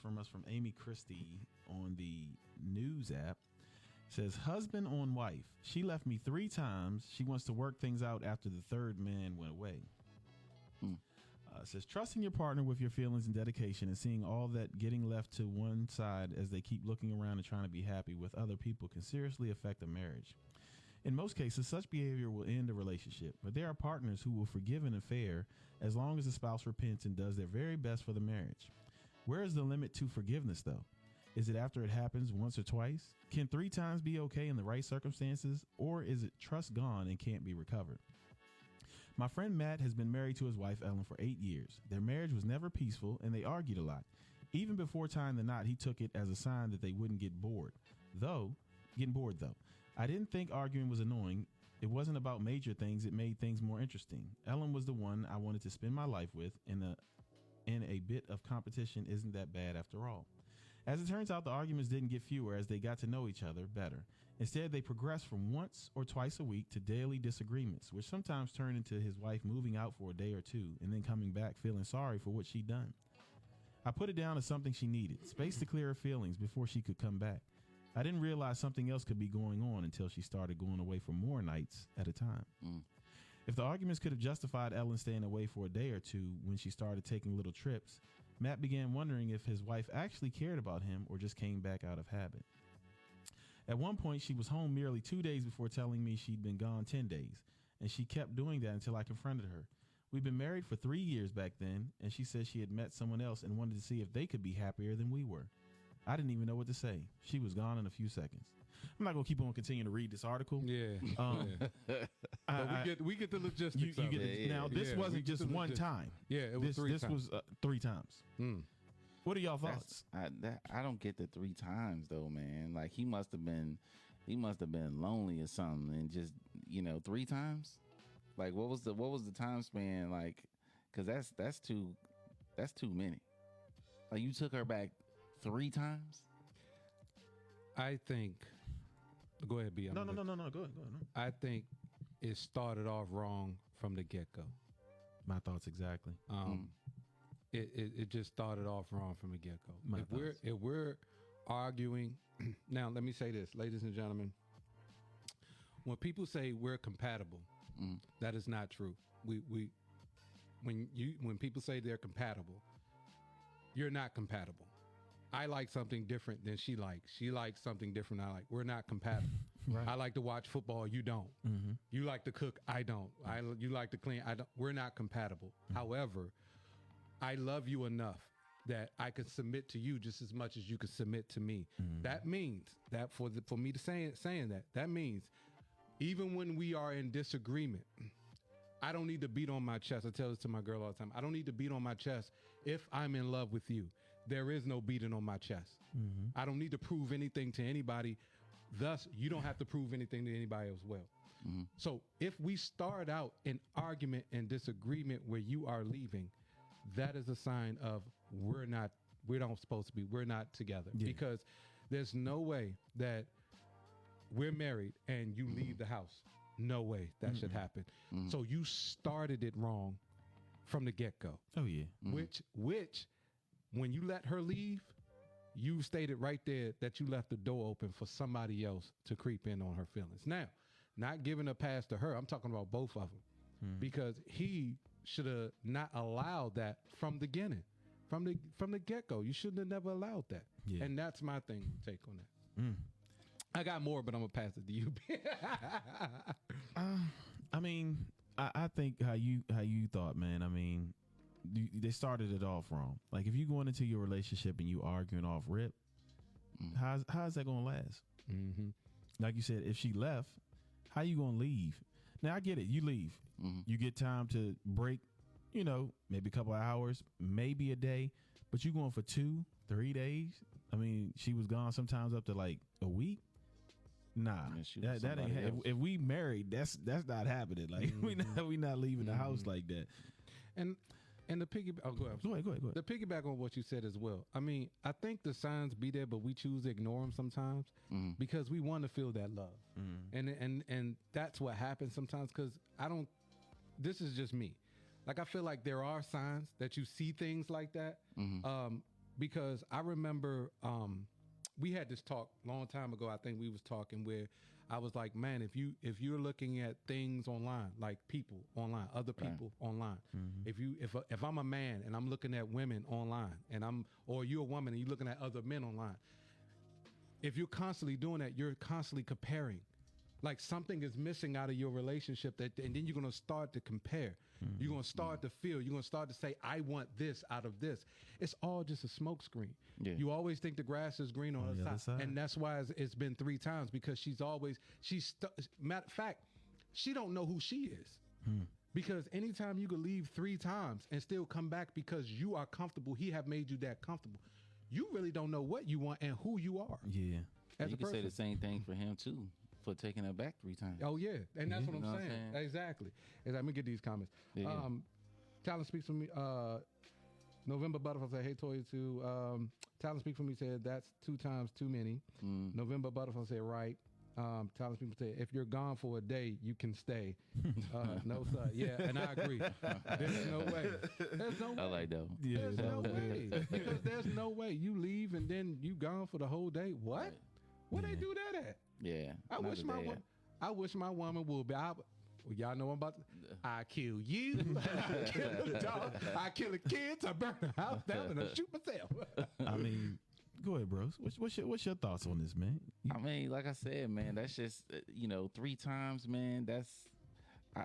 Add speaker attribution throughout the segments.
Speaker 1: comes from Amy Christie on the news app. It says, husband on wife. She left me 3 times. She wants to work things out after the third man went away. It says, trusting your partner with your feelings and dedication and seeing all that getting left to one side as they keep looking around and trying to be happy with other people can seriously affect a marriage. In most cases, such behavior will end a relationship, but there are partners who will forgive an affair as long as the spouse repents and does their very best for the marriage. Where is the limit to forgiveness, though? Is it after it happens once or twice? Can 3 times be okay in the right circumstances, or is it trust gone and can't be recovered? My friend Matt has been married to his wife Ellen for 8 years. Their marriage was never peaceful and they argued a lot. Even before tying the knot, he took it as a sign that they wouldn't get bored. Getting bored though. I didn't think arguing was annoying. It wasn't about major things. It made things more interesting. Ellen was the one I wanted to spend my life with, and a bit of competition isn't that bad after all. As it turns out, the arguments didn't get fewer as they got to know each other better. Instead, they progressed from once or twice a week to daily disagreements, which sometimes turned into his wife moving out for a day or two and then coming back feeling sorry for what she'd done. I put it down as something she needed, space to clear her feelings before she could come back. I didn't realize something else could be going on until she started going away for more nights at a time. If the arguments could have justified Ellen staying away for a day or two when she started taking little trips, Matt began wondering if his wife actually cared about him or just came back out of habit. At one point, she was home merely 2 days before telling me she'd been gone 10 days, and she kept doing that until I confronted her. We'd been married for 3 years back then, and she said she had met someone else and wanted to see if they could be happier than we were. I didn't even know what to say. She was gone in a few seconds. I'm not going to keep on continuing to read this article.
Speaker 2: Yeah. We get the logistics.
Speaker 1: Now, this wasn't just one time.
Speaker 2: Yeah, it was 3 times. This was
Speaker 1: 3 times. What are y'all thoughts?
Speaker 3: I don't get the 3 times though, man. Like he must have been lonely or something, and just 3 times. Like what was the time span like? Because that's too many. Like you took her back 3 times.
Speaker 2: I think. Go ahead, B.
Speaker 1: No. Go ahead. No.
Speaker 2: I think it started off wrong from the get-go.
Speaker 1: My thoughts exactly.
Speaker 2: It just started off wrong from the get-go. If we're arguing, now let me say this, ladies and gentlemen. When people say we're compatible, that is not true. When people say they're compatible, you're not compatible. I like something different than she likes. She likes something different than I like. We're not compatible. Right. I like to watch football. You don't. You like to cook. I don't. You like to clean. I don't. We're not compatible. However, I love you enough that I can submit to you just as much as you can submit to me. That means that for me to saying that means even when we are in disagreement, I don't need to beat on my chest. I tell this to my girl all the time. I don't need to beat on my chest if I'm in love with you. There is no beating on my chest. I don't need to prove anything to anybody. Thus, you don't have to prove anything to anybody as well. So if we start out an argument and disagreement where you are leaving, that is a sign of we're not together. Yeah. Because there's no way that we're married and you leave the house. No way that should happen. So you started it wrong from the get-go.
Speaker 1: Oh yeah.
Speaker 2: Which when you let her leave, you stated right there that you left the door open for somebody else to creep in on her feelings. Now, not giving a pass to her, I'm talking about both of them. Because he should have not allowed that from the beginning. From the get-go. You shouldn't have never allowed that. Yeah. And that's my take on that. I got more, but I'm gonna pass it to you.
Speaker 1: I mean, I think how you thought, man. I mean, they started it off wrong. Like if you going into your relationship and you arguing off rip, how's that gonna last? Like you said, if she left, how you gonna leave? Now I get it. You leave, you get time to break. Maybe a couple of hours, maybe a day, but you going for 2-3 days. I mean, she was gone sometimes up to like a week. Nah, that ain't. If we married, that's not happening. Like we not leaving the house like that.
Speaker 2: And the piggyback. Oh, go ahead. Go ahead. The piggyback on what you said as well. I mean, I think the signs be there, but we choose to ignore them sometimes because we want to feel that love, and that's what happens sometimes. Because this is just me. Like I feel like there are signs that you see things like that. because I remember we had this talk a long time ago. I think we was talking where I was like, man, if you're looking at things online, like people online, other people online, if I'm a man and I'm looking at women online, or you're a woman and you're looking at other men online, if you're constantly doing that, you're constantly comparing. Like something is missing out of your relationship, and then you're going to start to compare. You're going to start to feel. You're going to start to say, I want this out of this. It's all just a smoke screen. Yeah. You always think the grass is green on the other side. And that's why it's been 3 times, because matter of fact, she don't know who she is. Because anytime you can leave 3 times and still come back because you are comfortable, he have made you that comfortable. You really don't know what you want and who you are.
Speaker 1: Yeah.
Speaker 3: You can say the same thing for him too, for taking her back 3 times.
Speaker 2: Oh yeah, and that's what I'm saying. Exactly. Let me get these comments. Yeah. Talent Speaks For Me. November Butterfly said, hey, Toy, too. Talent Speak For Me said, that's 2 times too many. November Butterfly said, right. Talent Speak said, if you're gone for a day, you can stay. No, sir. Yeah, and I agree. There's no way. There's no way.
Speaker 3: I like that.
Speaker 2: Yeah, there's no way. Because there's no way. You leave and then you gone for the whole day. What? Right. Where they do that at?
Speaker 3: Yeah.
Speaker 2: I wish my woman would be. Y'all know I'm about to. I kill you. I kill the dog. I kill the kids. I burn the house down and I shoot myself.
Speaker 1: I mean, go ahead, bros. What's your thoughts on this, man?
Speaker 3: I mean, like I said, man, that's just 3 times, man. That's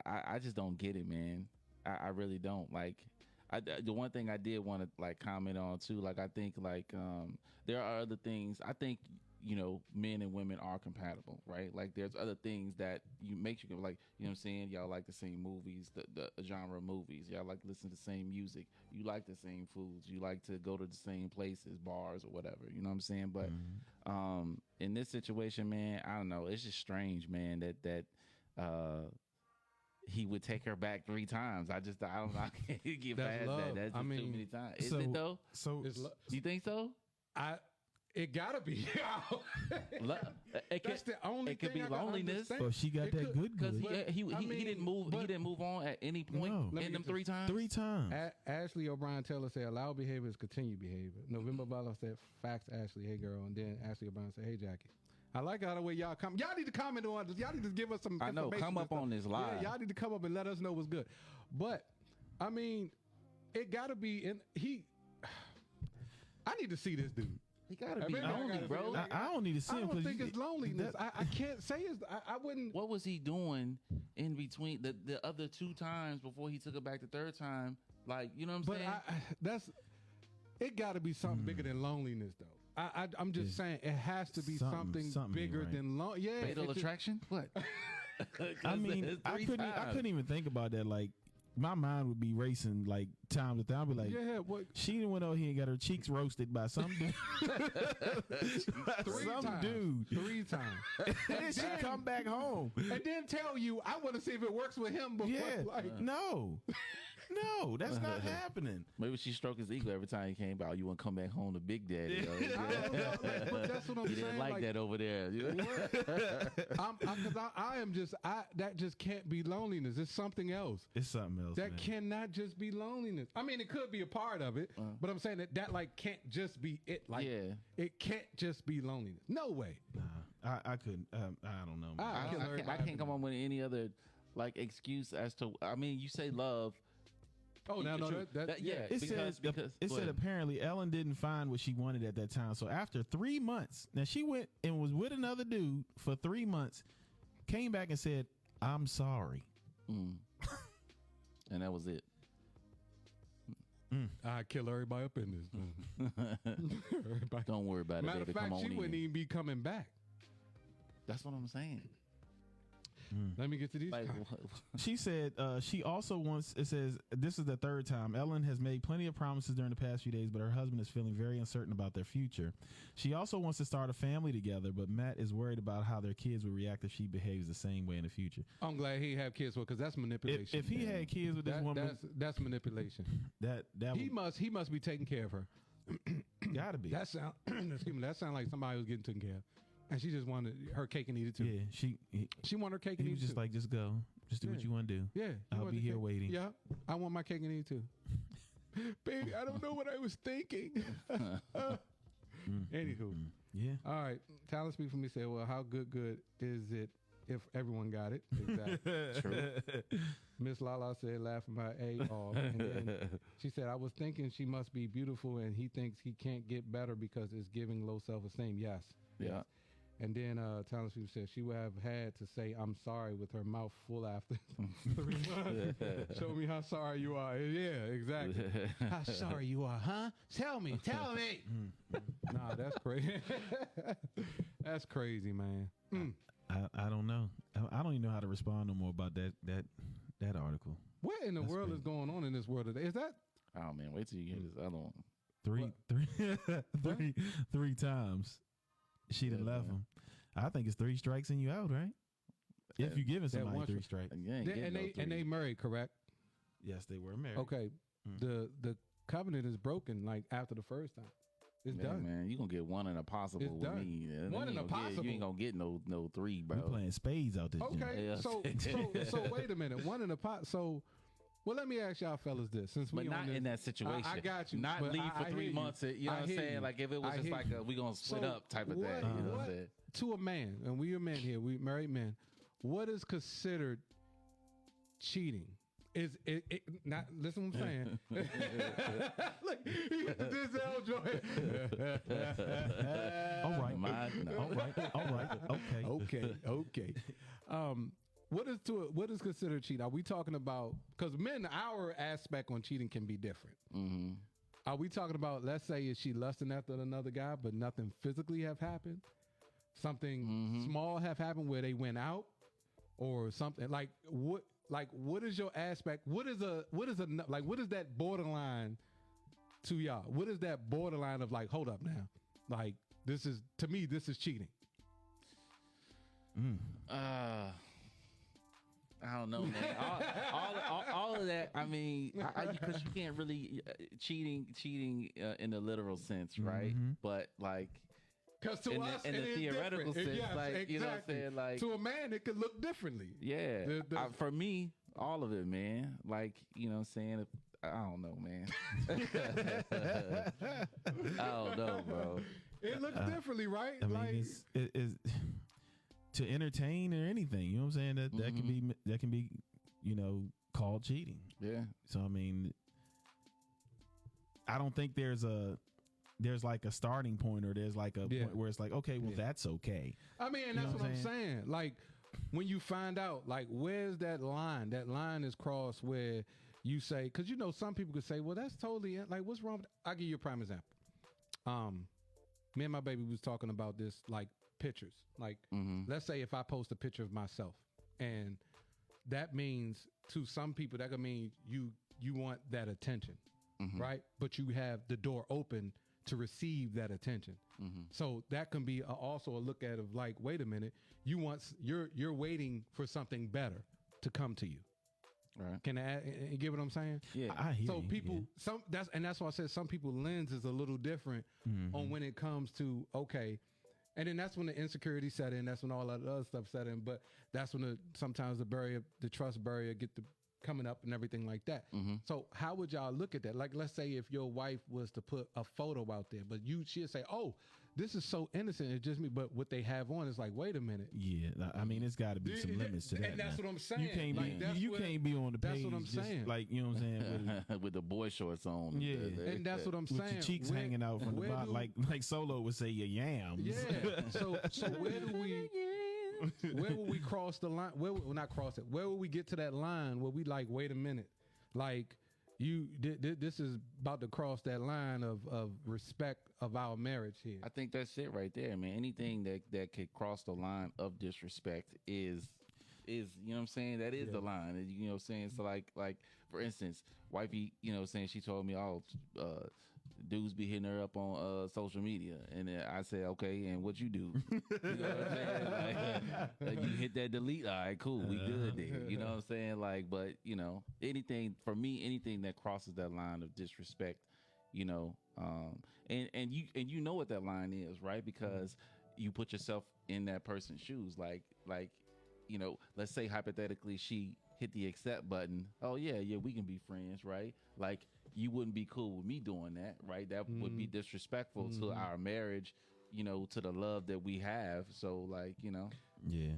Speaker 3: I just don't get it, man. I really don't. Like, the one thing I did want to like comment on too. Like, I think like there are other things. I think men and women are compatible, right? Like there's other things that make you like, what I'm saying? Y'all like the same movies, the genre of movies. Y'all like to listen to the same music. You like the same foods. You like to go to the same places, bars or whatever. You know what I'm saying? But in this situation, man, I don't know. It's just strange, man, that he would take her back 3 times. I don't know. I can't get past
Speaker 2: love.
Speaker 3: that. That's just too many times. Is it though?
Speaker 1: So
Speaker 3: you think so?
Speaker 2: It gotta be. That's the only
Speaker 3: it could
Speaker 2: thing
Speaker 3: be loneliness.
Speaker 1: But she got that good.
Speaker 3: Because he didn't move. He didn't move on at any point in them 3 times.
Speaker 1: 3 times.
Speaker 2: Ashley O'Brien Taylor said, "Allow behavior is continued behavior." November Butler said, "Facts, Ashley. Hey, girl." And then Ashley O'Brien said, "Hey, Jackie." I like how the way y'all come. Y'all need to comment on this. Y'all need to give us some.
Speaker 3: I know. Come up on this live.
Speaker 2: Yeah, y'all need to come up and let us know what's good. But I mean, it gotta be in I need to see this dude.
Speaker 3: He gotta be lonely, bro.
Speaker 1: I don't need to see him.
Speaker 2: I don't think it's loneliness. I can't say it's. I wouldn't.
Speaker 3: What was he doing in between the other 2 times before he took it back the 3rd time? Like, you know what I'm saying?
Speaker 2: It got to be something bigger than loneliness, though. I'm just saying it has to be something bigger than loneliness. Yeah,
Speaker 3: fatal attraction. What?
Speaker 1: I mean, I couldn't even think about that. Like, my mind would be racing like time to time. I'd be like,
Speaker 2: yeah, what?
Speaker 1: She went out here and got her cheeks roasted by some dude.
Speaker 2: 3 times. 3 times.
Speaker 1: And then she come back home.
Speaker 2: And then tell you, I want to see if it works with him before.
Speaker 1: Yeah, no, that's not happening.
Speaker 3: Maybe she stroked his ego every time he came by. You want to come back home to Big Daddy.
Speaker 2: But that's what I'm saying.
Speaker 3: He didn't like that over there.
Speaker 2: That just can't be loneliness. It's something else.
Speaker 1: It's something else.
Speaker 2: That cannot just be loneliness. I mean, it could be a part of it, but I'm saying that like can't just be it. Like, it can't just be loneliness. No way.
Speaker 1: Nah, I couldn't. I don't know.
Speaker 3: I can't come up with any other like excuse as to. I mean, you say love.
Speaker 2: Oh, no,
Speaker 1: it said apparently Ellen didn't find what she wanted at that time. So after 3 months, now she went and was with another dude for 3 months, came back and said, "I'm sorry,"
Speaker 3: and that was it.
Speaker 2: I kill everybody up in this.
Speaker 3: Don't worry about it.
Speaker 2: Matter of fact, she wouldn't even be coming back.
Speaker 3: That's what I'm saying.
Speaker 2: Let me get to these.
Speaker 1: She said she also wants, it says, this is the 3rd time. Ellen has made plenty of promises during the past few days, but her husband is feeling very uncertain about their future. She also wants to start a family together, but Matt is worried about how their kids will react if she behaves the same way in the future.
Speaker 2: I'm glad he have kids with, because that's manipulation.
Speaker 1: If he had kids with this woman,
Speaker 2: that's manipulation. He must be taking care of her.
Speaker 1: Gotta be.
Speaker 2: That sound that sound like somebody was getting taken care of. And she just wanted her cake and eat it too.
Speaker 1: Yeah,
Speaker 2: she wanted her cake and eat it too.
Speaker 1: He was just like, just go. Just do what you want to do.
Speaker 2: Yeah.
Speaker 1: I'll be here waiting.
Speaker 2: Yeah. I want my cake and eat it too. Baby, I don't know what I was thinking. Anywho.
Speaker 1: Yeah.
Speaker 2: All right. Talent Speak for Me said, well, how good is it if everyone got it? Exactly. True. Miss Lala said, laughing my A off. And then she said, I was thinking she must be beautiful and he thinks he can't get better because it's giving low self-esteem. Yes.
Speaker 3: Yeah.
Speaker 2: Yes. And then Talent Speak said she would have had to say, I'm sorry with her mouth full after 3 months. Show me how sorry you are. Yeah, exactly. How sorry you are, huh? Tell me. Nah, that's crazy. That's crazy, man.
Speaker 1: I don't know. I don't even know how to respond no more about that article.
Speaker 2: What in the world is going on in this world today? Is that?
Speaker 3: Oh man, wait till you hear this other one.
Speaker 1: Three times she done left him. I think it's 3 strikes and you out, right? If you giving somebody 3 strikes.
Speaker 2: And they married, correct?
Speaker 1: Yes, they were married.
Speaker 2: Okay. The covenant is broken like after the first time. It's done.
Speaker 3: Man, you gonna get one in a possible
Speaker 2: it's
Speaker 3: with
Speaker 2: done.
Speaker 3: me.
Speaker 2: One in a possible.
Speaker 3: You ain't gonna get no 3, bro.
Speaker 1: We playing spades out there.
Speaker 2: Okay,
Speaker 3: Yeah.
Speaker 2: so wait a minute. One in a pot. So, well, let me ask y'all fellas this. Since we
Speaker 3: but not in that situation.
Speaker 2: I got you.
Speaker 3: Not
Speaker 2: but
Speaker 3: leave for
Speaker 2: I
Speaker 3: 3 months. You know what I'm saying?
Speaker 2: You.
Speaker 3: Like if it was just like we gonna split up type of thing. You know what I'm saying?
Speaker 2: To a man, and we are men here, we married men. What is considered cheating? Is it not? Listen, what I'm saying. Look, he hit the Denzel joint.
Speaker 1: All right.
Speaker 2: Okay. What is considered cheating? Are we talking about? Because men, our aspect on cheating can be different.
Speaker 3: Mm-hmm.
Speaker 2: Are we talking about? Let's say is she lusting after another guy, but nothing physically have happened? Something small have happened where they went out, or something like what? Like, what is your aspect? What is that borderline to y'all? What is that borderline of like, hold up now? Like, this is cheating.
Speaker 3: I don't know, man. all of that. I mean, because you can't really cheating in the literal sense, right? But like,
Speaker 2: because to us,
Speaker 3: in the theoretical sense, like exactly. You know what I'm saying, like
Speaker 2: to a man, it could look differently.
Speaker 3: Yeah, for me, all of it, man. Like, you know what I'm saying. I don't know, man. I don't know, bro.
Speaker 2: It looks differently, right?
Speaker 1: I mean, it's to entertain or anything. You know what I'm saying? That can be, you know, called cheating.
Speaker 3: Yeah.
Speaker 1: So I mean, I don't think there's like a starting point or there's like a point where it's like, okay, well, that's okay.
Speaker 2: I mean, and that's what I'm saying. Like, when you find out, like, where's that line? That line is crossed where you say, because, you know, some people could say, well, that's totally, like, what's wrong with I'll give you a prime example. Me and my baby was talking about this, like, pictures. Like, let's say if I post a picture of myself, and that means to some people, that could mean you want that attention, right? But you have the door open to receive that attention. So that can be also a look at of like, wait a minute, you're waiting for something better to come to you.
Speaker 3: Right.
Speaker 2: Can I get what I'm saying?
Speaker 3: Yeah.
Speaker 2: I hear so people, that's why I said some people lens is a little different on when it comes to, okay. And then that's when the insecurity set in. That's when all that other stuff set in. But that's when sometimes the trust barrier get to coming up and everything like that. So how would y'all look at that? Like, let's say if your wife was to put a photo out there, but she'd say, oh, this is so innocent. It's just me. But what they have on is like, wait a minute.
Speaker 1: Yeah. I mean, it's got to be some limits to that.
Speaker 2: And that's what I'm saying.
Speaker 1: You can't be on the page.
Speaker 2: That's what I'm saying.
Speaker 1: Like, you know what I'm saying?
Speaker 3: With the boy shorts on.
Speaker 2: Yeah. And that's what I'm saying.
Speaker 1: With your cheeks hanging out from the bottom. Like Solo would say, your yams.
Speaker 2: Yeah. So where will we cross the line? Where will not cross it? Where will we get to that line where we like, wait a minute, like this is about to cross that line of respect of our marriage here.
Speaker 3: I think that's it right there, man. Anything that could cross the line of disrespect is you know what I'm saying? That is the line. You know what I'm saying? So like for instance, wifey, you know what I'm saying, she told me, dudes be hitting her up on social media, and then I said, okay, and what you do? You know what I'm saying? Like, you hit that delete. All right, cool, we good there. You know what I'm saying? Like, but you know, anything that crosses that line of disrespect, you know, and you know what that line is, right? Because you put yourself in that person's shoes. Like, you know, let's say hypothetically she hit the accept button. Oh yeah, we can be friends, right? Like, you wouldn't be cool with me doing that, right? That would be disrespectful to our marriage, you know, to the love that we have. So, like, you know.
Speaker 1: Yeah.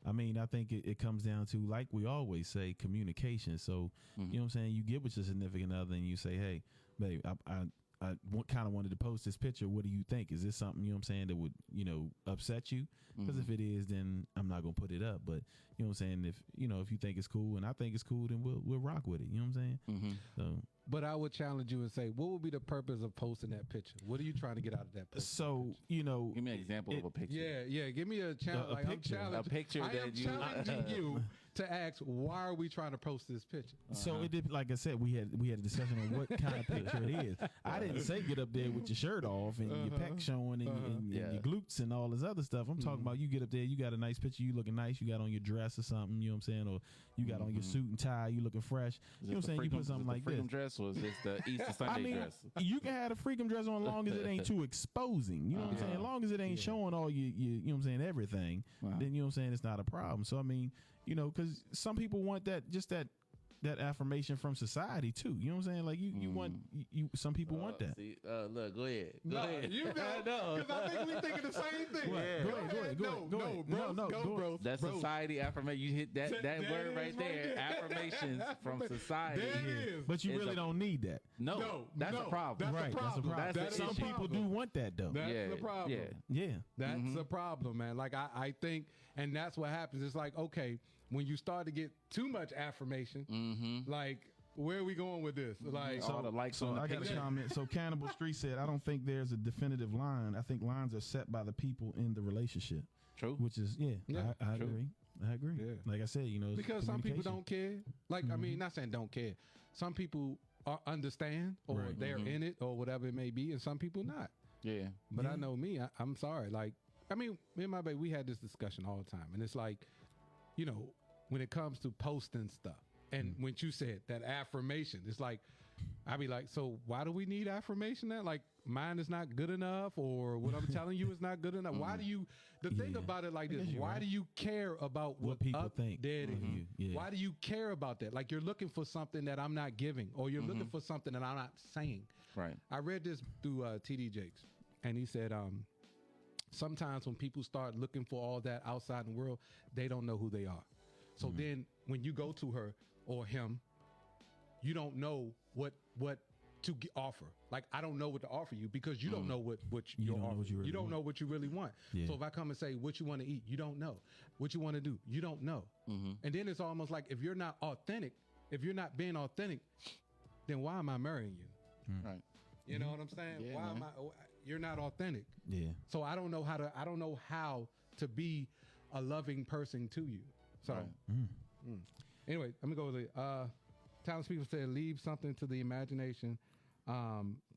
Speaker 1: I mean, I think it comes down to, like we always say, communication. So, you know what I'm saying? You get with your significant other and you say, hey, babe, I kind of wanted to post this picture. What do you think? Is this something, you know what I'm saying, that would, you know, upset you? Because if it is, then I'm not going to put it up. But, you know what I'm saying, if you think it's cool and I think it's cool, then we'll rock with it. You know what I'm saying? So,
Speaker 2: but I would challenge you and say, what would be the purpose of posting that picture? What are you trying to get out of that picture?
Speaker 1: So, you know.
Speaker 3: Give me an example of a picture.
Speaker 2: Yeah. Give me a challenge.
Speaker 1: A picture.
Speaker 3: A picture
Speaker 2: I am challenging you to ask, why are we trying to post this picture?
Speaker 1: So it did, like I said, we had a discussion on what kind of picture it is. I didn't say get up there with your shirt off and your pec showing and your glutes and all this other stuff. I'm talking about you get up there, you got a nice picture, you looking nice, you got on your dress or something, you know what I'm saying, or you got on your suit and tie, you looking fresh. You know what I'm saying? You put something like this.
Speaker 3: Freakum dress, or is this the Easter Sunday dress?
Speaker 1: You can have a freakum dress on as long as it ain't too exposing. You know what I'm saying? As long as it ain't showing all you know what I'm saying, everything, then you know what I'm saying, it's not a problem. So I mean, you know, because some people want that affirmation from society too. You know what I'm saying? Like you want some people want that.
Speaker 3: See, look, go ahead.
Speaker 2: You go. Because I think we thinking the same thing.
Speaker 1: Go ahead.
Speaker 2: Bro.
Speaker 3: That's society affirmation. You hit that word right there. Affirmations from society.
Speaker 2: There it is.
Speaker 1: But you really don't need that.
Speaker 3: No, that's a problem.
Speaker 1: Right, that's a problem.
Speaker 3: That's
Speaker 1: some people do want that though.
Speaker 2: That's the problem.
Speaker 1: Yeah.
Speaker 2: That's the problem, man. Like I think, and that's what happens. It's like, okay, when you start to get too much affirmation, like, where are we going with this? Like,
Speaker 3: all the likes
Speaker 1: so
Speaker 3: on the
Speaker 1: I got
Speaker 3: picture.
Speaker 1: a comment. So Cannibal Street said, I don't think there's a definitive line. I think lines are set by the people in the relationship.
Speaker 3: True.
Speaker 1: Which is, I agree. I agree.
Speaker 2: Yeah.
Speaker 1: Like I said, you know,
Speaker 2: because some people don't care. Like, I mean, not saying don't care. Some people understand, or they're in it, or whatever it may be, and some people not.
Speaker 3: Yeah.
Speaker 2: But I know me. I'm sorry. Like, I mean, me and my baby, we had this discussion all the time, and it's like, you know, when it comes to posting stuff, and when you said that affirmation, it's like, I be like, so why do we need affirmation now? Like, mine is not good enough, or what I'm telling you is not good enough. Why do you, the thing about it like this, why do you care about what
Speaker 1: people think
Speaker 2: dead
Speaker 1: of you? Yeah.
Speaker 2: Why do you care about that? Like, you're looking for something that I'm not giving, or you're looking for something that I'm not saying.
Speaker 3: Right.
Speaker 2: I read this through TD Jakes, and he said, sometimes when people start looking for all that outside in the world, they don't know who they are. So then when you go to her or him, you don't know what to offer. Like, I don't know what to offer you, because you don't know what you're offering. You don't know what you really want.
Speaker 1: Yeah.
Speaker 2: So if I come and say, what you want to eat, you don't know. What you want to do, you don't know. And then it's almost like, if you're not authentic, if you're not being authentic, then why am I marrying you?
Speaker 3: Right.
Speaker 2: You know what I'm saying?
Speaker 3: Yeah,
Speaker 2: Why am you're not authentic.
Speaker 1: Yeah.
Speaker 2: So I don't know how to be a loving person to you. So anyway, let me go with it. Talent People said, leave something to the imagination.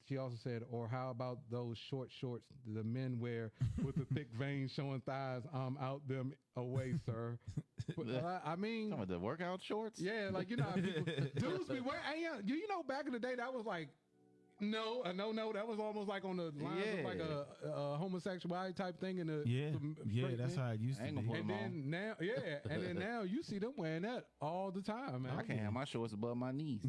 Speaker 2: She also said, or how about those short shorts the men wear with the thick veins showing thighs? I'm out them away, sir. But, I mean,
Speaker 3: some of the workout shorts.
Speaker 2: Yeah, like, you know, how people, dudes be wearing. You know, back in the day, that was like, no, that was almost like on the lines of like a homosexuality type thing in the
Speaker 1: that's how it used to be.
Speaker 2: And then now you see them wearing that all the time, man.
Speaker 3: I can't have my shorts above my knees.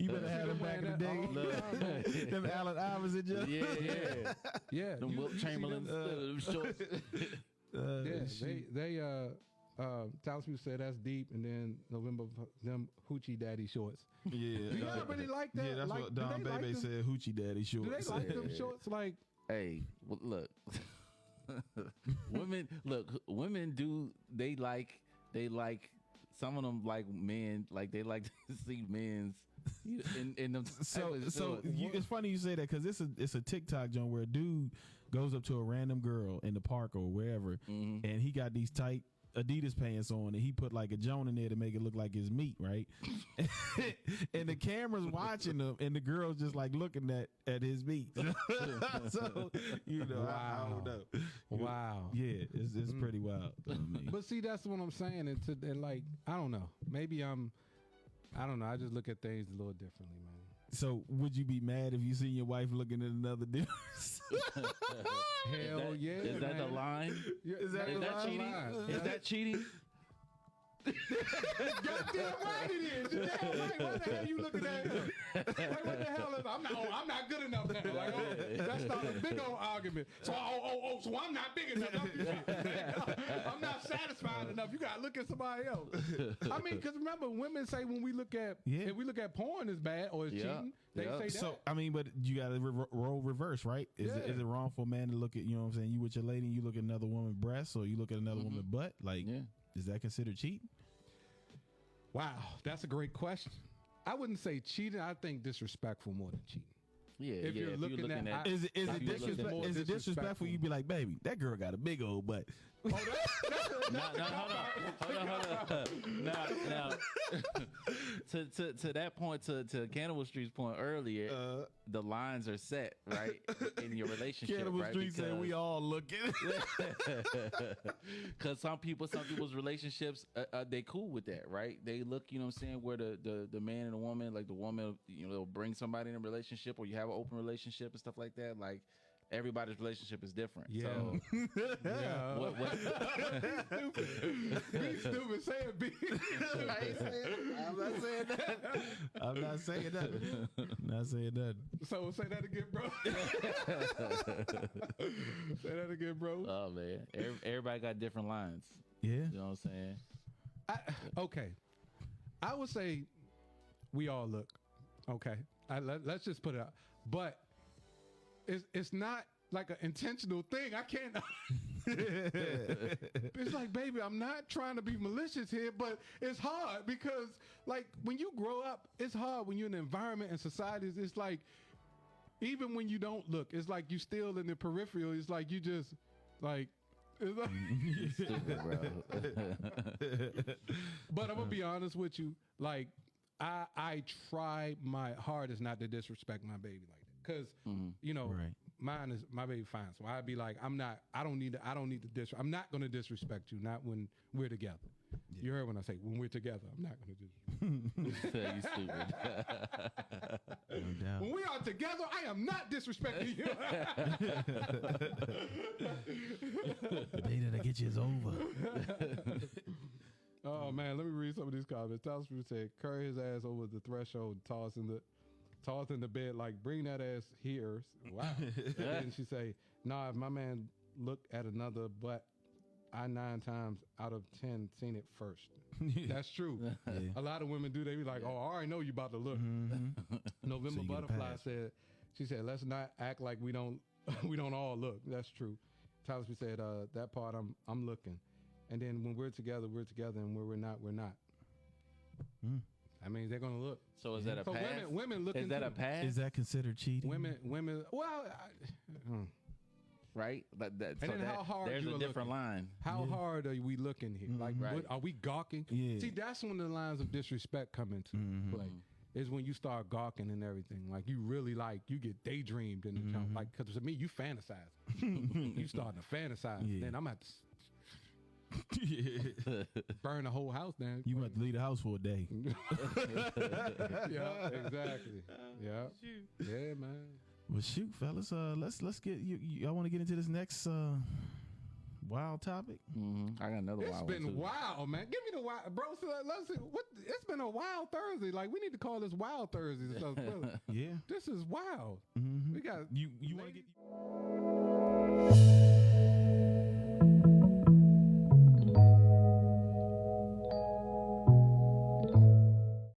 Speaker 1: You better have them back in the day. Them Allen Iverson just.
Speaker 2: Yeah.
Speaker 3: Them Wilt Chamberlains, them shorts.
Speaker 2: They Talent People said that's deep, and then November them hoochie daddy shorts.
Speaker 1: Yeah,
Speaker 2: do y'all really like that?
Speaker 1: Yeah, that's
Speaker 2: like,
Speaker 1: what Don Bebe said. Hoochie daddy shorts.
Speaker 2: Do they like them shorts? Like,
Speaker 3: hey, well, look, women do. They like some of them like men. Like, they like to see men's. In them.
Speaker 1: So it's funny you say that, because it's a TikTok joint where a dude goes up to a random girl in the park or wherever, and he got these tight Adidas pants on, and he put like a joint in there to make it look like his meat, right? And the camera's watching him, and the girl's just like looking at his meat. So, you know, I don't know.
Speaker 2: Wow.
Speaker 1: Yeah, it's pretty wild.
Speaker 2: But see, that's what I'm saying. And like, I don't know. Maybe I don't know. I just look at things a little differently, man.
Speaker 1: So would you be mad if you seen your wife looking at another dude?
Speaker 2: Hell yeah.
Speaker 3: Is that the line?
Speaker 2: Yeah,
Speaker 3: is that cheating? Is that cheating?
Speaker 2: Goddamn right it is. You're damn right. Why the hell you looking at him? Like, what the hell is? I'm not good enough now. Like, that's not a big old argument. So, so I'm not big enough. I'm not satisfied enough. You gotta look at somebody else. I mean, because remember, women say when we look at if we look at porn is bad or it's cheating, they say that.
Speaker 1: So I mean, but you got to role reverse, right? Is it wrong for a man to look at, you know what I'm saying? You with your lady, and you look at another woman's breasts, or you look at another woman's butt? Like, is that considered cheating?
Speaker 2: Wow, that's a great question. I wouldn't say cheating. I think disrespectful more than cheating.
Speaker 3: Yeah,
Speaker 2: if you're looking at
Speaker 1: is it disrespectful? You'd be like, baby, that girl got a big old butt.
Speaker 3: Oh, hold on. Now, to that point, to Cannibal Street's point earlier, the lines are set, right, in your relationship.
Speaker 1: Cannibal Street said we all looking.
Speaker 3: Because some people's relationships, they cool with that, right? They look, you know what I'm saying, where the man and the woman, like the woman, you know, they'll bring somebody in a relationship, or you have an open relationship and stuff like that, like. Everybody's relationship is different.
Speaker 2: Yeah.
Speaker 3: So,
Speaker 2: what? Be stupid. Say it, be.
Speaker 3: I'm not saying that.
Speaker 1: I'm not saying that. Not saying that.
Speaker 2: So say that again, bro. Say that again, bro.
Speaker 3: Oh, man. Everybody got different lines.
Speaker 1: Yeah.
Speaker 3: You know what I'm saying?
Speaker 2: Okay. I would say we all look. Okay. Let's just put it out. But it's not like an intentional thing. I can't. It's like, baby, I'm not trying to be malicious here, but it's hard because, like, when you grow up, it's hard when you're in an environment and societies. It's like, even when you don't look, it's like you still in the peripheral. It's like you just, like, it's like
Speaker 3: stupid, bro.
Speaker 2: But I'm gonna be honest with you. Like, I try my hardest not to disrespect my baby like that. Because you know, mine is my baby fine. So I'd be like, I don't need to I'm not gonna disrespect you, not when we're together. Yeah. You heard when I say when we're together, I'm not gonna disrespect
Speaker 3: you. Stupid.
Speaker 1: No,
Speaker 2: when we are together, I am not disrespecting you.
Speaker 1: The day that I get you is over.
Speaker 2: Oh man, let me read some of these comments. Thomas said, carry his ass over the threshold, toss in the bed, like, bring that ass here. Wow. And she say, nah, if my man looked at another butt, I 9 times out of 10 seen it first. That's true. Yeah. A lot of women do. They be like, oh, I already know you about to look. November
Speaker 1: So
Speaker 2: Butterfly said, let's not act like we don't all look. That's true. Tyler said, that part I'm looking. And then when we're together, and when we're not, we're not. I mean, they're gonna look.
Speaker 3: So is that a pass?
Speaker 2: Women looking.
Speaker 3: Is that a pass?
Speaker 1: Is that considered cheating?
Speaker 2: Women. Well,
Speaker 3: right. But
Speaker 2: and then how hard
Speaker 3: there's a different
Speaker 2: looking.
Speaker 3: line.
Speaker 2: How hard are we looking here? Like, are we gawking?
Speaker 1: Yeah.
Speaker 2: See, that's when the lines of disrespect come into play. Is when you start gawking and everything. Like, you really you get daydreamed in the jump. Like, because to me, you fantasize. You starting to fantasize.
Speaker 1: Yeah.
Speaker 2: Then I'm at burn the whole house down.
Speaker 1: You want to leave the house for a day.
Speaker 2: Yeah, exactly. Yeah. Shoot. Yeah, man.
Speaker 1: Well, shoot, fellas. Let's get you. I want to get into this next wild topic.
Speaker 3: I got another wild one.
Speaker 2: It's been wild, man. Give me the wild, bro. So let's see. It's been a wild Thursday. Like, we need to call this Wild Thursday. Yeah. This is wild. We got
Speaker 1: you want to get.